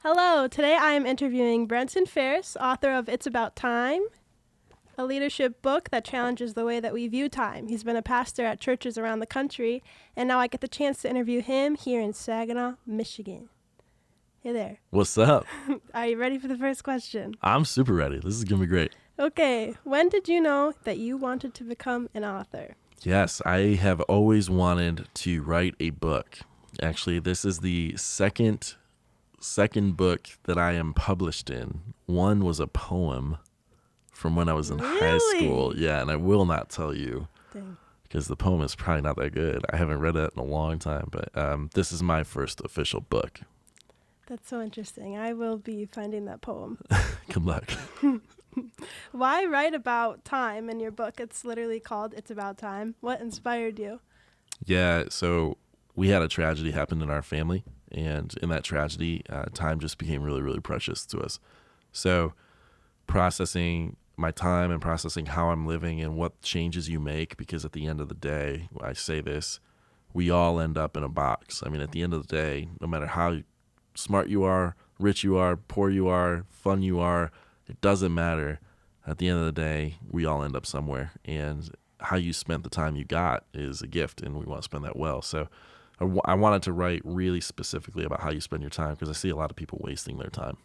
Hello, today I am interviewing Brenton Ferris, author of It's About Time, a leadership book that challenges the way that we view time. He's been a pastor at churches around the country, and now I get the chance to interview him here in Saginaw, Michigan. Hey there. What's up? Are you ready for the first question? I'm super ready. This is going to be great. Okay, when did you know that you wanted to become an author? Yes, I have always wanted to write a book. Actually, this is the second book that I am published in. One was a poem from when I was in high school. Yeah, and I will not tell you because the poem is probably not that good. I haven't read it in a long time, but this is my first official book. That's so interesting. I will be finding that poem. Good luck. Why write about time in your book? It's literally called It's About Time. What inspired you? Yeah, so we had a tragedy happen in our family, and in that tragedy, time just became really, really precious to us. So processing my time and processing how I'm living and what changes you make, because at the end of the day, I say this, we all end up in a box. I mean, at the end of the day, no matter how smart you are, rich you are, poor you are, fun you are, it doesn't matter. At the end of the day, we all end up somewhere, and how you spent the time you got is a gift, and we want to spend that well. So I wanted to write really specifically about how you spend your time, because I see a lot of people wasting their time.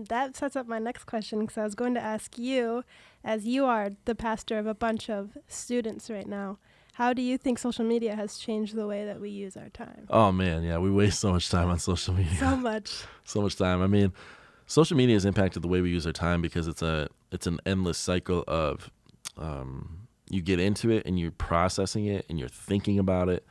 That sets up my next question, because I was going to ask you, as you are the pastor of a bunch of students right now, how do you think social media has changed the way that we use our time? Oh, man, yeah, we waste so much time on social media. So much. So much time. I mean, social media has impacted the way we use our time because it's an endless cycle of you get into it and you're processing it and you're thinking about it,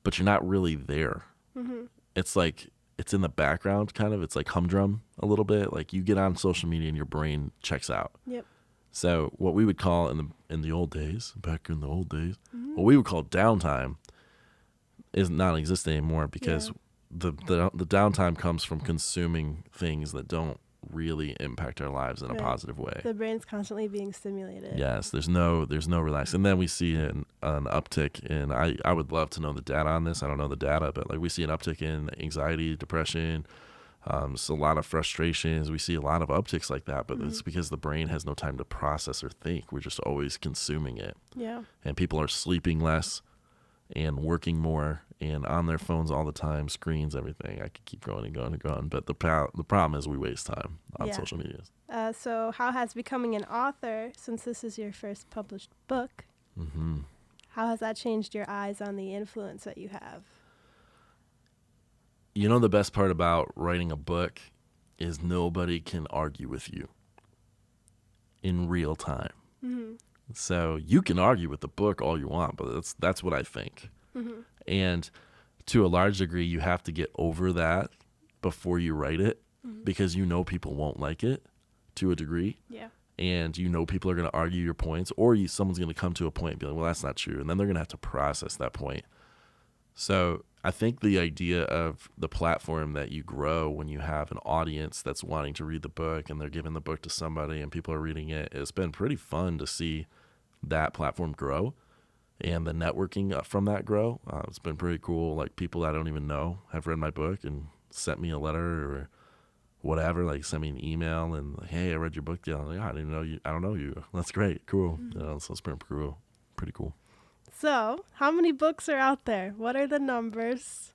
but you're not really there. Mm-hmm. It's like it's in the background, kind of. It's like humdrum a little bit. Like you get on social media and your brain checks out. Yep. So what we would call in the old days, back in the old days, what we would call downtime is non-existent anymore, because the downtime comes from consuming things that don't really impact our lives in a positive way. The brain's constantly being stimulated. Yes, there's no relax. And then we see an uptick in, I would love to know the data on this. I don't know the data, but like we see an uptick in anxiety, depression, so a lot of frustrations. We see a lot of upticks like that, but it's because the brain has no time to process or think. We're just always consuming it. Yeah. And people are sleeping less and working more and on their phones all the time, screens, everything. I could keep going and going and going. But the problem is we waste time on social media. So how has becoming an author, since this is your first published book, how has that changed your eyes on the influence that you have? You know, the best part about writing a book is nobody can argue with you in real time. Mm-hmm. So you can argue with the book all you want, but that's what I think. Mm-hmm. And to a large degree, you have to get over that before you write it, because you know people won't like it to a degree. Yeah. And you know people are going to argue your points, or someone's going to come to a point and be like, well, that's not true. And then they're going to have to process that point. So I think the idea of the platform that you grow when you have an audience that's wanting to read the book and they're giving the book to somebody and people are reading it, it's been pretty fun to see that platform grow and the networking from that grow. It's been pretty cool. Like people I don't even know have read my book and sent me a letter or whatever, like sent me an email and like, hey, I read your book deal. I'm like, I didn't know you. I don't know you. That's great. Cool. So it's been cool. Pretty cool. So, how many books are out there? What are the numbers?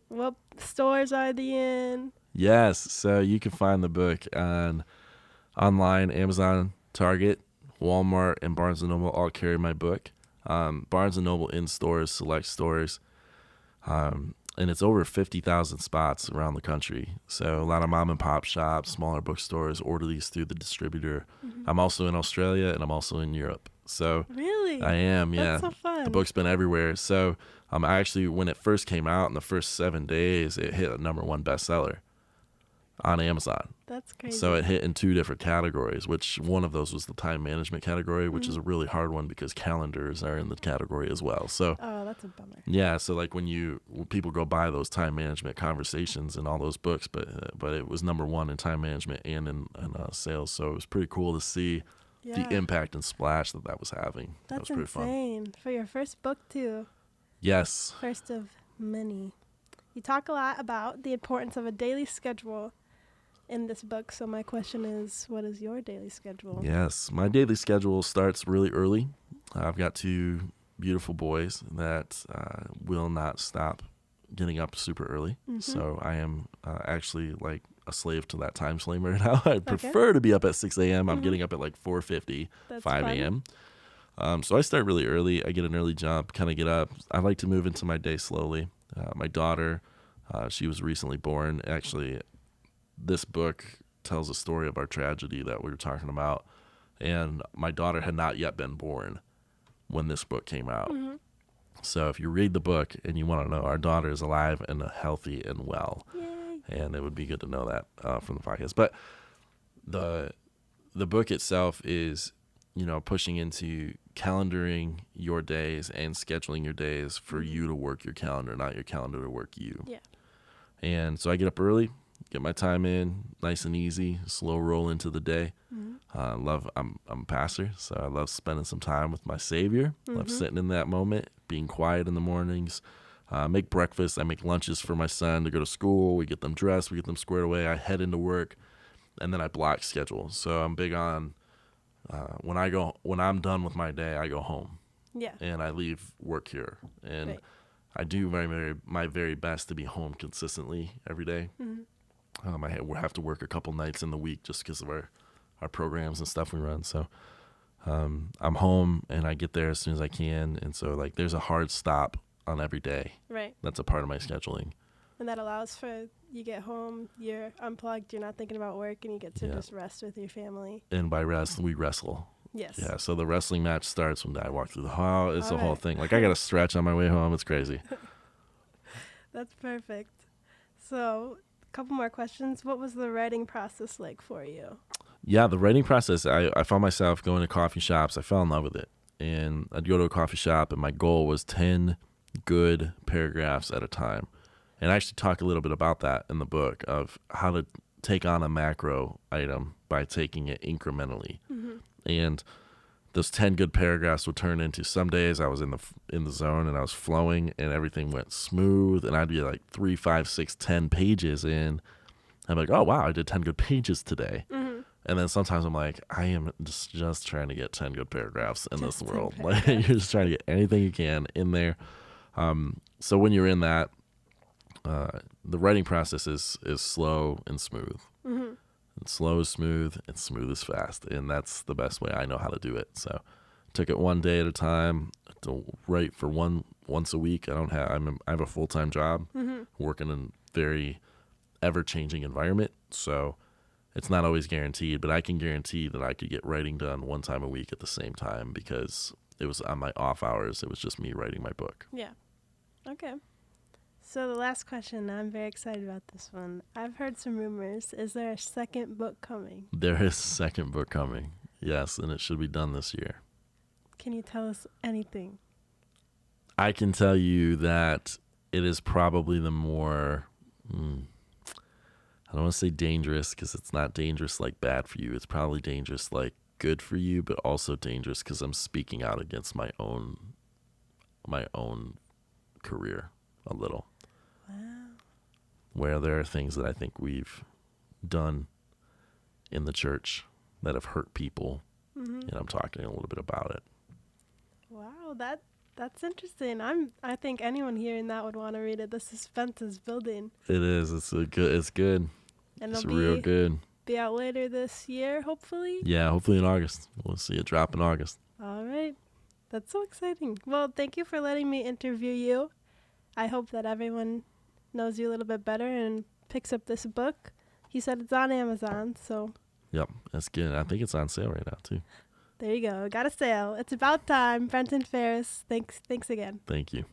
What stores are they in? Yes, so you can find the book online, Amazon, Target, Walmart, and Barnes & Noble all carry my book. Barnes & Noble in stores, select stores, and it's over 50,000 spots around the country. So a lot of mom and pop shops, smaller bookstores order these through the distributor. I'm also in Australia and I'm also in Europe. So really? I am, yeah. That's so fun. The book's been everywhere. So I actually, when it first came out in the first 7 days, it hit a #1 bestseller on Amazon. That's crazy. So it hit in 2 different categories, which one of those was the time management category, which is a really hard one because calendars are in the category as well. So that's a bummer. Yeah, so like when people go buy those time management conversations and all those books, but it was #1 in time management and in sales. So it was pretty cool to see the impact and splash that was having. That's that was pretty insane. fun. For your first book too. Yes. First of many. You talk a lot about the importance of a daily schedule in this book. So my question is, what is your daily schedule? Yes, my daily schedule starts really early. I've got two beautiful boys that will not stop getting up super early. Mm-hmm. So I am actually like a slave to that time slave right now. I prefer to be up at 6 a.m. I'm getting up at like 4:50, 5 a.m. So I start really early. I get an early jump, kind of get up. I like to move into my day slowly. My daughter, she was recently born. Actually, this book tells a story of our tragedy that we were talking about. And my daughter had not yet been born when this book came out. Mm-hmm. So if you read the book and you want to know, our daughter is alive and healthy and well. Yay. And it would be good to know that from the podcast. But the book itself is, pushing into calendaring your days and scheduling your days for you to work your calendar, not your calendar to work you. Yeah. And so I get up early, get my time in, nice and easy, slow roll into the day. Mm-hmm. I'm a pastor, so I love spending some time with my Savior. Mm-hmm. Love sitting in that moment, being quiet in the mornings. Make breakfast. I make lunches for my son to go to school. We get them dressed. We get them squared away. I head into work, and then I block schedule. So I'm big on when I'm done with my day, I go home. Yeah. And I leave work here, and Right. I do my very best to be home consistently every day. Mm-hmm. I have to work a couple nights in the week just because of our programs and stuff we run. So I'm home and I get there as soon as I can. And so like there's a hard stop on every day. Right. That's a part of my scheduling. And that allows for, you get home, you're unplugged, you're not thinking about work, and you get to just rest with your family. And by rest, we wrestle. Yes. Yeah, so the wrestling match starts when I walk through the hall. It's All a whole right. thing. Like I got to stretch on my way home. It's crazy. That's perfect. So, a couple more questions. What was the writing process like for you? Yeah, the writing process, I found myself going to coffee shops. I fell in love with it. And I'd go to a coffee shop, and my goal was 10 good paragraphs at a time. And I actually talk a little bit about that in the book of how to take on a macro item by taking it incrementally. Mm-hmm. And those 10 good paragraphs would turn into, some days I was in the zone and I was flowing and everything went smooth, and I'd be like 3, 5, 6, 10 pages in. I'm like, oh, wow, I did 10 good pages today. Mm-hmm. And then sometimes I'm like, I am just trying to get 10 good paragraphs in Just this 10 world. Like, you're just trying to get anything you can in there. So when you're in that, the writing process is slow and smooth. Mm-hmm. And slow is smooth, and smooth is fast. And that's the best way I know how to do it. So took it one day at a time to write for once a week. I have a full-time job, working in a very ever-changing environment. So it's not always guaranteed, but I can guarantee that I could get writing done one time a week at the same time, because it was on my off hours. It was just me writing my book. Yeah. Okay. So the last question, I'm very excited about this one. I've heard some rumors. Is there a second book coming? There is a second book coming. Yes, and it should be done this year. Can you tell us anything? I can tell you that it is probably the more, I don't want to say dangerous, because it's not dangerous like bad for you. It's probably dangerous like good for you, but also dangerous because I'm speaking out against my own career a little. Wow. Where there are things that I think we've done in the church that have hurt people, and I'm talking a little bit about it. Wow, that's interesting. I think anyone hearing that would want to read it. The suspense is building. It is. It's good. And It's it'll real good. be out later this year, hopefully. Yeah, hopefully in August. We'll see it drop in August. All right. That's so exciting. Well, thank you for letting me interview you. I hope that everyone knows you a little bit better and picks up this book. He said it's on Amazon, so Yep, that's good. I think it's on sale right now, too. there you go. Got a sale. It's about time. Brenton Ferris, thanks again. Thank you.